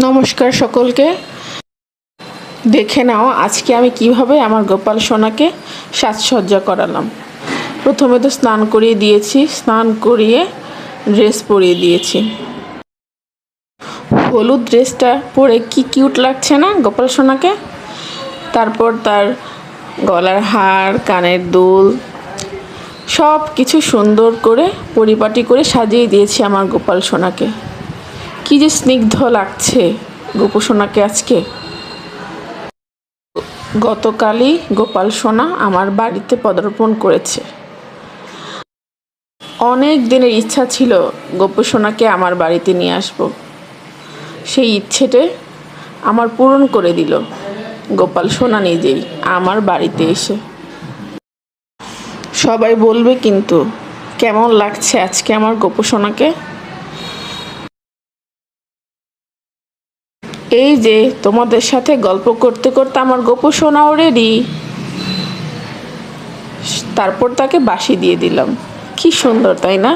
নমস্কার সকলকে। দেখে নাও আজকে আমি কিভাবে আমার গোপাল সোনাকে সাজসজ্জা করালাম। প্রথমে তো স্নান করিয়ে দিয়েছি, স্নান করিয়ে ড্রেস পরিয়ে দিয়েছি। হলুদ ড্রেসটা পরে কি কিউট লাগছে না গোপাল সোনাকে। তারপর তার গলার হার, কানের দুল সব কিছু সুন্দর করে পরিপাটি করে সাজিয়ে দিয়েছি আমার গোপাল সোনাকে। কি যে স্নিগ্ধ লাগছে গোপু সোনাকে আজকে। গতকালই গোপাল সোনা আমার বাড়িতে পদার্পণ করেছে। অনেক দিনের ইচ্ছা ছিল গোপু সোনাকে আমার বাড়িতে নিয়ে আসব। সেই ইচ্ছেটা আমার পূরণ করে দিল গোপাল সোনা নিজেই আমার বাড়িতে এসে। সবাই বলবে কিন্তু কেমন লাগছে আজকে আমার গোপু সোনাকে। এই যে তোমাদের সাথে গল্প করতে করতে আমার গোপু সোনাও রেডি। তারপর তাকে বাসি দিয়ে দিলাম। কি সুন্দর, তাই না?